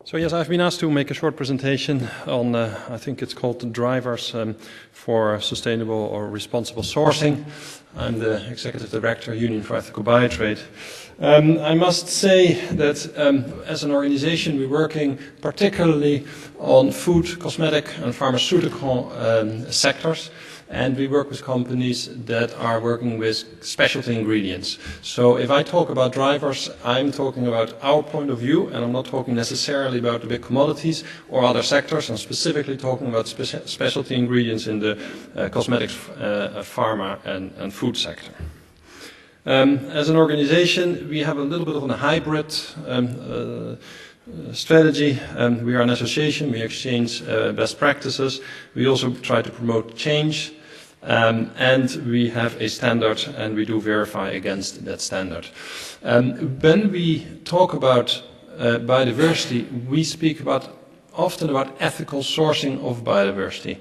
So yes, I've been asked to make a short presentation on, I think it's called the drivers for sustainable or responsible sourcing. I'm the Executive Director, Union for Ethical Biotrade. I must say that as an organization we're working particularly on food, cosmetic and pharmaceutical sectors. And we work with companies that are working with specialty ingredients. So if I talk about drivers, I'm talking about our point of view, and I'm not talking necessarily about the big commodities or other sectors. I'm specifically talking about specialty ingredients in the cosmetics, pharma and food sector. As an organization, we have a little bit of a hybrid strategy. We are an association, we exchange best practices. We also try to promote change. And we have a standard and we do verify against that standard. When we talk about biodiversity, we speak often about ethical sourcing of biodiversity.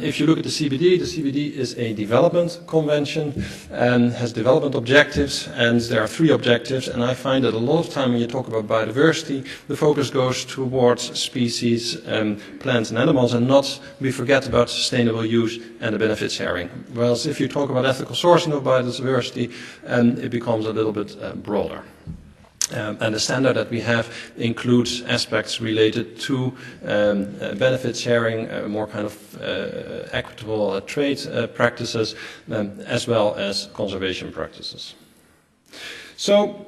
If you look at the CBD is a development convention and has development objectives, and there are 3 objectives, and I find that a lot of time when you talk about biodiversity, the focus goes towards species, plants and animals, and we forget about sustainable use and the benefit sharing. Whereas if you talk about ethical sourcing of biodiversity, it becomes a little bit broader. And the standard that we have includes aspects related to benefit sharing, more kind of equitable trade practices, as well as conservation practices. So,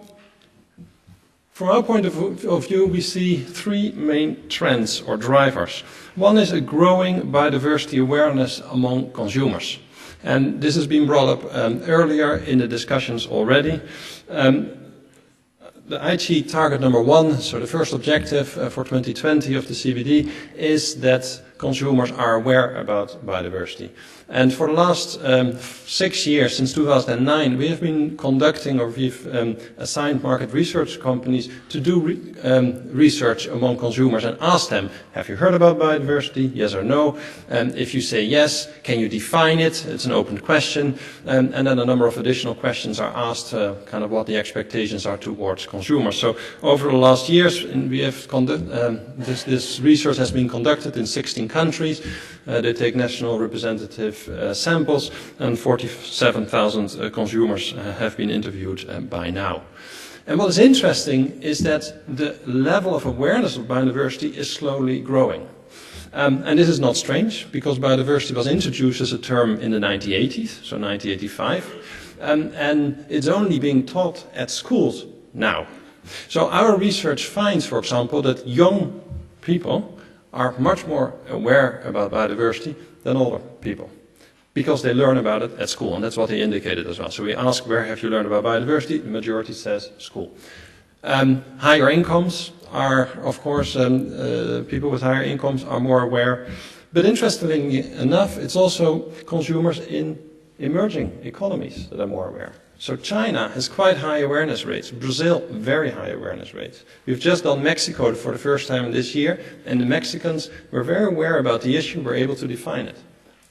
from our point of view, we see 3 main trends or drivers. One is a growing biodiversity awareness among consumers. And this has been brought up earlier in the discussions already. The IG target number 1, so the first objective for 2020 of the CBD, is that consumers are aware about biodiversity. And for the last 6 years, since 2009, we have been conducting, or we've assigned market research companies to do research among consumers and ask them, have you heard about biodiversity, yes or no? And if you say yes, can you define it? It's an open question. And then a number of additional questions are asked, kind of what the expectations are towards consumers. So over the last years, we have this research has been conducted in 16 countries. They take national representative samples, and 47,000 consumers have been interviewed by now. And what is interesting is that the level of awareness of biodiversity is slowly growing. And this is not strange, because biodiversity was introduced as a term in the 1980s, so 1985, and it's only being taught at schools now. So our research finds, for example, that young people are much more aware about biodiversity than older people, because they learn about it at school, and that's what they indicated as well. So we ask, where have you learned about biodiversity? The majority says school. Higher incomes are, of course, people with higher incomes are more aware. But interestingly enough, it's also consumers in emerging economies that are more aware. So China has quite high awareness rates. Brazil, very high awareness rates. We've just done Mexico for the first time this year, and the Mexicans were very aware about the issue, were able to define it.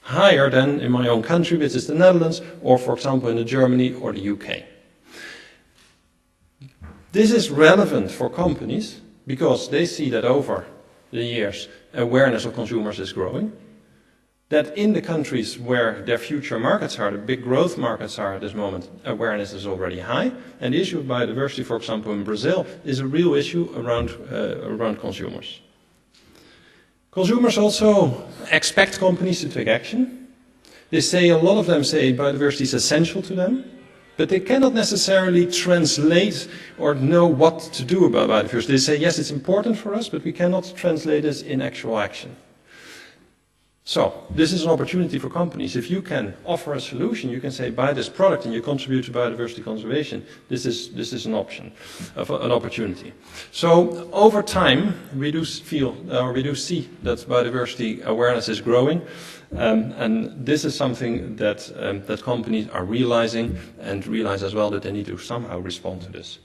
Higher than in my own country, which is the Netherlands, or for example in Germany or the UK. This is relevant for companies because they see that over the years awareness of consumers is growing. That in the countries where their future markets are, the big growth markets are at this moment, awareness is already high. And the issue of biodiversity, for example, in Brazil, is a real issue around consumers. Consumers also expect companies to take action. A lot of them say biodiversity is essential to them, but they cannot necessarily translate or know what to do about biodiversity. They say, yes, it's important for us, but we cannot translate this in actual action. So, this is an opportunity for companies. If you can offer a solution, you can say, buy this product and you contribute to biodiversity conservation. This is an option, an opportunity. So, over time, we do see that biodiversity awareness is growing. And this is something that, that companies are realizing, and realize as well that they need to somehow respond to this.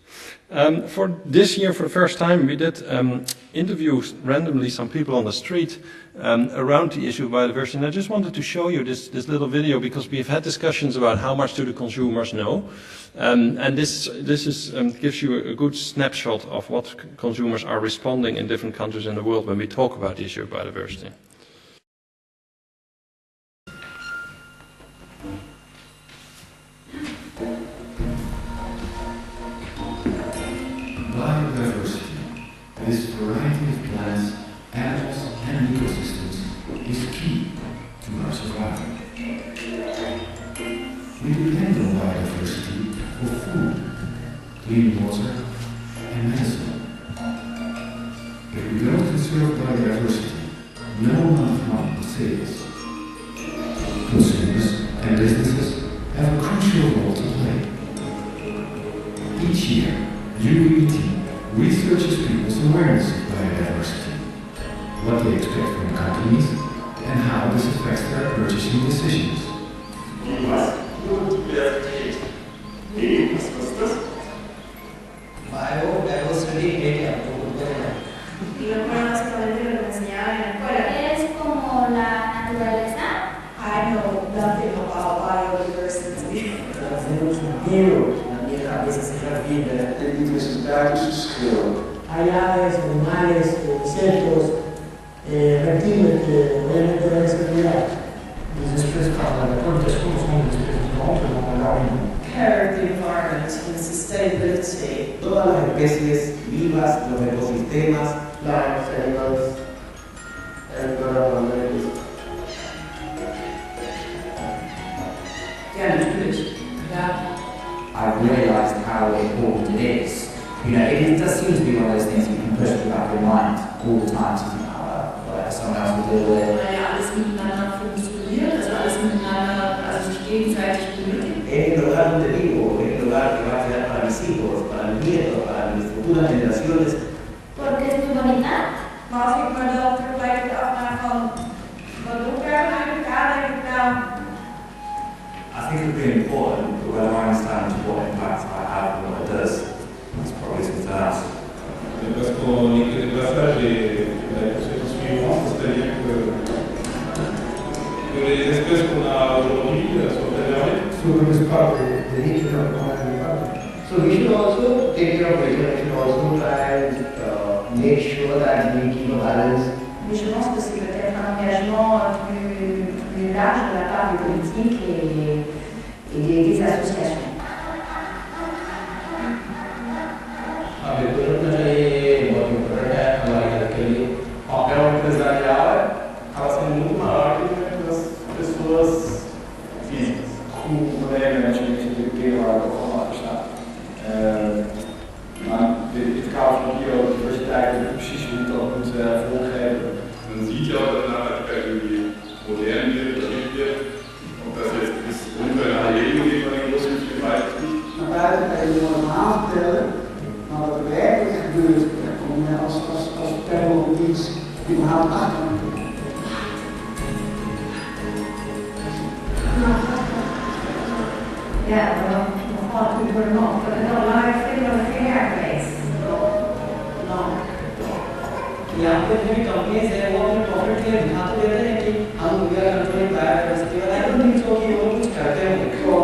For this year, for the first time, we did interview randomly some people on the street around the issue of biodiversity. And I just wanted to show you this little video, because we've had discussions about how much do the consumers know. And this gives you a good snapshot of what consumers are responding in different countries in the world when we talk about the issue of biodiversity. Biodiversity, this variety of plants, animals and ecosystems, is key to our survival. We depend on biodiversity for food, clean water and medicine. If we don't conserve biodiversity, no amount of money will save us. Consumers and businesses have a crucial role to play. Each year, UEBT researches people's awareness of biodiversity, what they expect from companies, and how this affects their purchasing decisions. Biodiversity data. Y lo bueno básicamente lo que me enseñaban en la escuela. Es como la naturaleza. I know nothing about biodiversity. Trazemos bio na minha cabeça seja vida. Tem diversidade social. Hay aves, animales, insectos, reptiles que obviamente deben ser cuidados. Las especies para la cuenta es como son las especies de hombre, no la misma. Care of the environment and sustainability. Todas las especies vivas, los ecosistemas, Plants, animals, environment. Ja, natürlich. Ja. I've realised how important it is. You know, it does seem to be one of those things you can push to the back of your mind all the time to think, well, someone else will deal with it. Weil ja alles miteinander funktioniert, also alles miteinander, also sich gegenseitig benötigt. en el lugar donde vivo, en el lugar que va a quedar para mis hijos, para mis nietos, para mis futuras generaciones. Porque es muy bonita. Maar als ik me dan tegelijkertijd afvraag van, wat doe ik daar eigenlijk aan, denk ik nou... I think it's really important, but whether I understand what impact I have and what it does, that's probably something else. Parce qu'on est que des passages et la conséquence suivante, c'est-à-dire que les espèces qu'on a aujourd'hui sont préservées. So we should also take care of nature, we should also try and make sure that we keep a balance. Mais je pense que c'est peut-être un engagement plus large de la part des politiques et des associations. Agricultura muito importante, aquele papel empresarial acaba sendo muito maior do que das pessoas físicas. Problemen als je natuurlijk wereldwijd ook allemaal staat. Maar dit kader van biodiversiteit is precies hoe ik dat moet vormgeven. Man sieht ja auch, dass Nachhaltigkeit irgendwie modern wird, betrieben wird. Ob das jetzt ist unter einer Erhebung, die man in Großgebieten weiß ich nicht. Naar buiten kan je normaal vertellen, maar wat er werkelijk gebeurt, daar kom je als panel iets überhaupt achter. Ja, dan valt het voor de mond. Dat is al lang geen jaar geweest. यहाँ पे जो companies है वो अपने profit के लिए दिखाते रहते हैं कि हम वी आर कंट्रोलिंग बायोडाइवर्सिटी और आई डोंट थिंक सो कि वो कुछ करते होंगे क्यों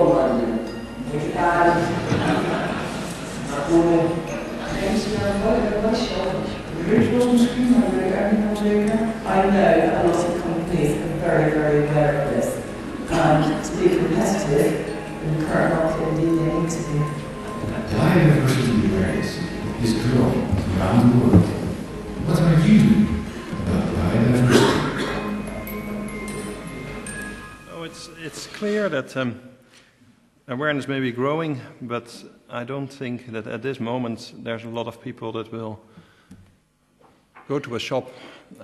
I know a lot of companies are very aware of this. To be competitive in the current market, indeed they need to be. Biodiversity awareness is growing around the world. What are you doing about biodiversity? Oh, it's clear that awareness may be growing, but I don't think that at this moment there's a lot of people that will go to a shop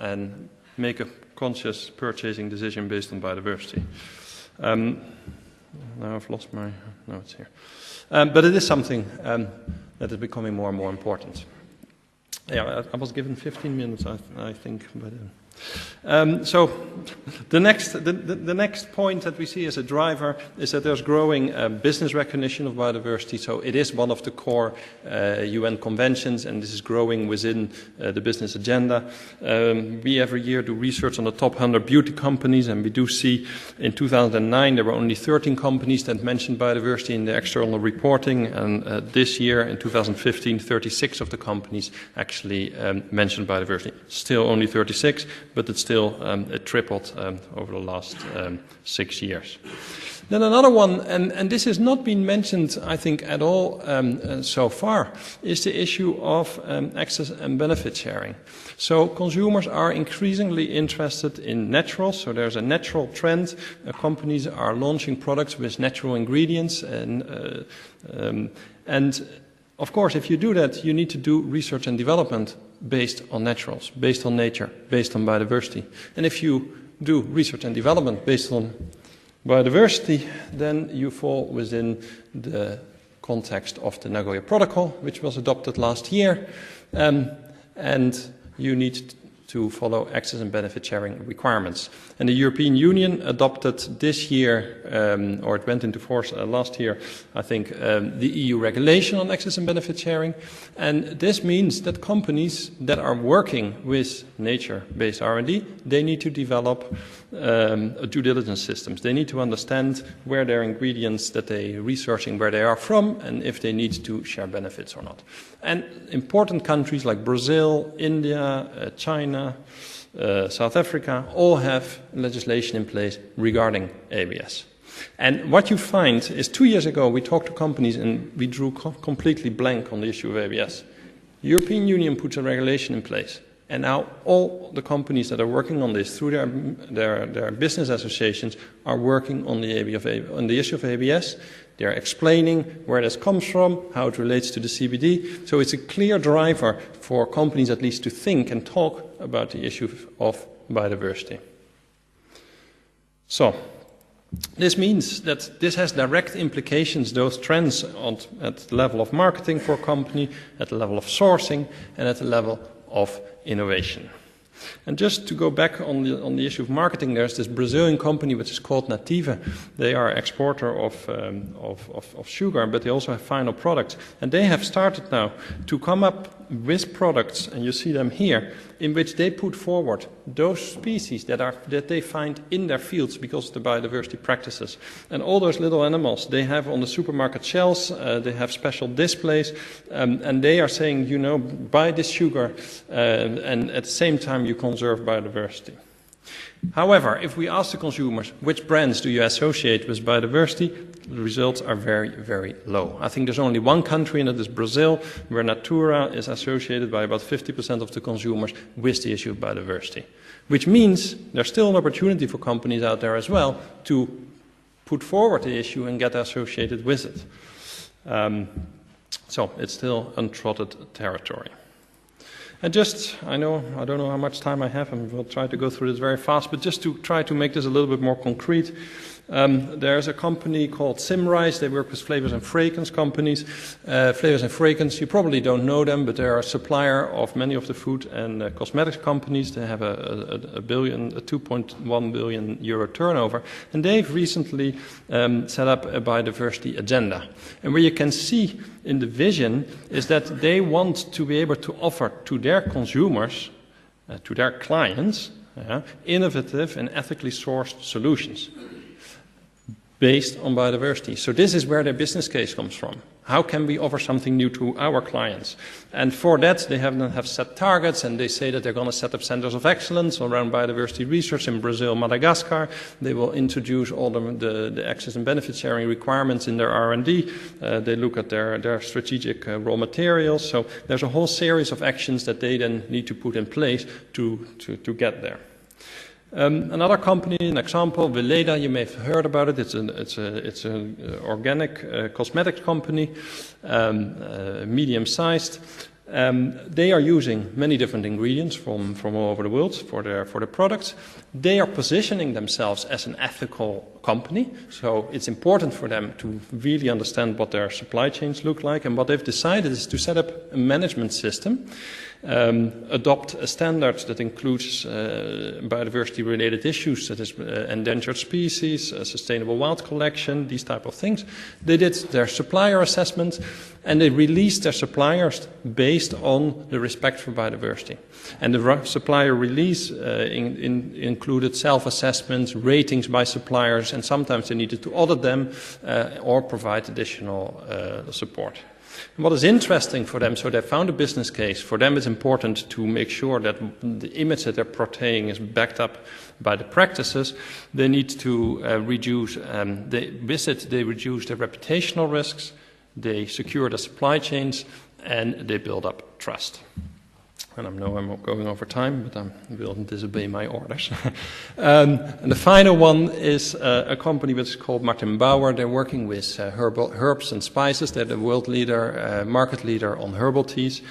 and make a conscious purchasing decision based on biodiversity. Now I've lost my... No, it's here. But it is something that is becoming more and more important. Yeah, I was given 15 minutes, I think. But, So the next point that we see as a driver is that there's growing business recognition of biodiversity. So it is one of the core UN conventions, and this is growing within the business agenda. We every year do research on the top 100 beauty companies, and we do see in 2009 there were only 13 companies that mentioned biodiversity in the external reporting, and this year in 2015 36 of the companies actually mentioned biodiversity. Still only 36, but it's still it tripled over the last 6 years. Then another one, and this has not been mentioned, I think, at all so far, is the issue of access and benefit sharing. So consumers are increasingly interested in naturals, so there's a natural trend. Companies are launching products with natural ingredients, and of course, if you do that, you need to do research and development based on naturals, based on nature, based on biodiversity. And if you do research and development based on biodiversity, then you fall within the context of the Nagoya Protocol, which was adopted last year, and you need to follow access and benefit sharing requirements. And the European Union adopted this year, or it went into force last year, I think, the EU regulation on access and benefit sharing. And this means that companies that are working with nature-based R&D, they need to develop due diligence systems. They need to understand where their ingredients that they're researching, where they are from, and if they need to share benefits or not. And important countries like Brazil, India, China, South Africa, all have legislation in place regarding ABS. And what you find is 2 years ago we talked to companies and we drew completely blank on the issue of ABS. The European Union puts a regulation in place. And now all the companies that are working on this through their business associations are working on the issue of ABS. They're explaining where this comes from, how it relates to the CBD. So it's a clear driver for companies at least to think and talk about the issue of biodiversity. So this means that this has direct implications, those trends at the level of marketing for a company, at the level of sourcing, and at the level of innovation. And just to go back on the issue of marketing, there's this Brazilian company which is called Nativa. They are exporter of sugar, but they also have final products. And they have started now to come up with products, and you see them here, in which they put forward those species that they find in their fields because of the biodiversity practices. And all those little animals they have on the supermarket shelves, they have special displays, and they are saying, you know, buy this sugar, and at the same time you conserve biodiversity. However, if we ask the consumers, which brands do you associate with biodiversity, the results are very, very low. I think there's only one country, and that is Brazil, where Natura is associated by about 50% of the consumers with the issue of biodiversity. Which means there's still an opportunity for companies out there as well to put forward the issue and get associated with it. So it's still untrodden territory. And I don't know how much time I have, and we'll try to go through this very fast, but just to try to make this a little bit more concrete, there's a company called Simrise. They work with flavors and fragrance companies. Flavors and fragrance, you probably don't know them, but they're a supplier of many of the food and cosmetics companies. They have a 2.1 billion euro turnover, and they've recently set up a biodiversity agenda. And where you can see in the vision is that they want to be able to offer to their consumers, to their clients, innovative and ethically sourced solutions based on biodiversity. So this is where their business case comes from. How can we offer something new to our clients? And for that, they have set targets, and they say that they're going to set up centers of excellence around biodiversity research in Brazil, Madagascar. They will introduce all the access and benefit sharing requirements in their R&D. They look at their strategic raw materials. So there's a whole series of actions that they then need to put in place to get there. Another company, an example, Veleda, you may have heard about it. It's an organic cosmetics company, medium-sized. They are using many different ingredients from all over the world for their products. They are positioning themselves as an ethical company, so it's important for them to really understand what their supply chains look like. And what they've decided is to set up a management system. adopt a standard that includes biodiversity-related issues, such as endangered species, sustainable wild collection, these type of things. They did their supplier assessment, and they released their suppliers based on the respect for biodiversity. And the supplier release included self-assessments, ratings by suppliers, and sometimes they needed to audit them or provide additional support. And what is interesting for them, so they found a business case. For them it's important to make sure that the image that they're portraying is backed up by the practices. They need to reduce their reputational risks, they secure the supply chains, and they build up trust. And I know I'm going over time, but I will disobey my orders. And the final one is a company which is called Martin Bauer. They're working with herbs and spices. They're the world leader, market leader on herbal teas,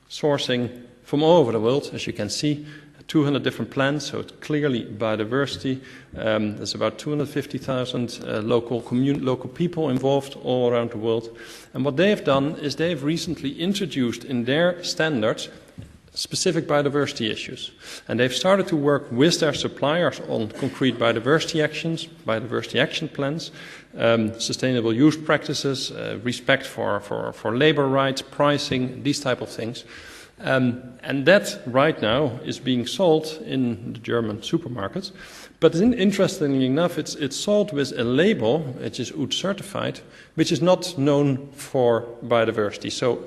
sourcing from all over the world, as you can see. 200 different plants, so it's clearly biodiversity. There's about 250,000 local people involved all around the world. And what they have done is they have recently introduced in their standards specific biodiversity issues. And they've started to work with their suppliers on concrete biodiversity actions, biodiversity action plans, sustainable use practices, respect for labor rights, pricing, these type of things. And that right now is being sold in the German supermarkets. But interestingly enough, it's sold with a label, which is UEBT certified, which is not known for biodiversity. So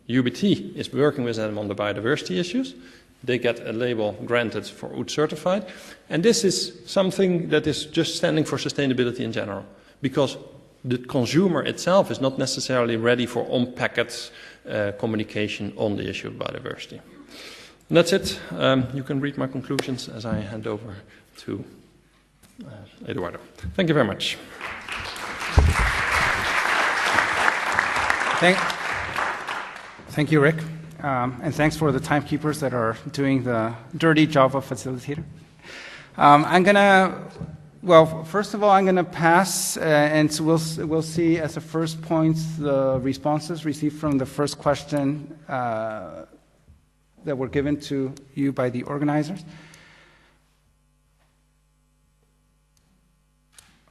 UEBT is working with them on the biodiversity issues. They get a label granted for UEBT certified. And this is something that is just standing for sustainability in general, because the consumer itself is not necessarily ready for on-packet communication on the issue of biodiversity. And that's it. You can read my conclusions as I hand over to Eduardo. Thank you very much. Thank you, Rik. And thanks for the timekeepers that are doing the dirty job of facilitator. Well, first of all, I'm going to pass, and so we'll see as a first point the responses received from the first question that were given to you by the organizers.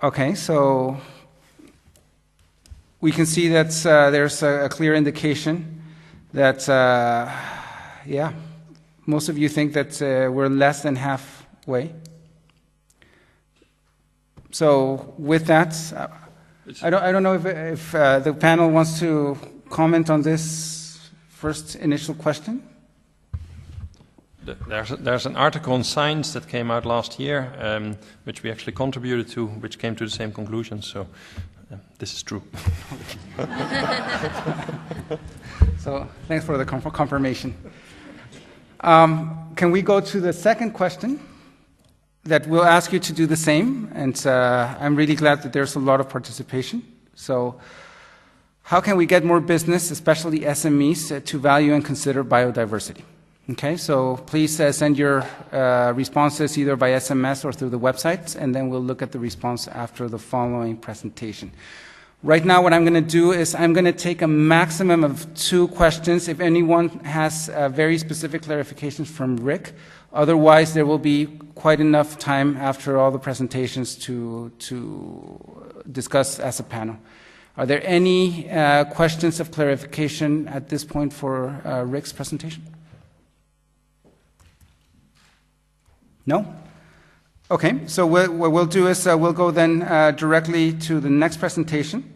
Okay, so we can see that there's a clear indication that, yeah, most of you think that we're less than halfway. So with that, I don't know if the panel wants to comment on this first initial question. There's an article in Science that came out last year, which we actually contributed to, which came to the same conclusion. So this is true. So thanks for the confirmation. Can we go to the second question? That we'll ask you to do the same, and I'm really glad that there's a lot of participation. So how can we get more business, especially SMEs, to value and consider biodiversity? Okay, so please send your responses either by SMS or through the website, and then we'll look at the response after the following presentation. Right now, what I'm going to do is I'm going to take a maximum of 2 questions. If anyone has very specific clarifications from Rik, otherwise there will be quite enough time after all the presentations to discuss as a panel. Are there any questions of clarification at this point for Rik's presentation? No? Okay, so what we'll do is we'll go then directly to the next presentation.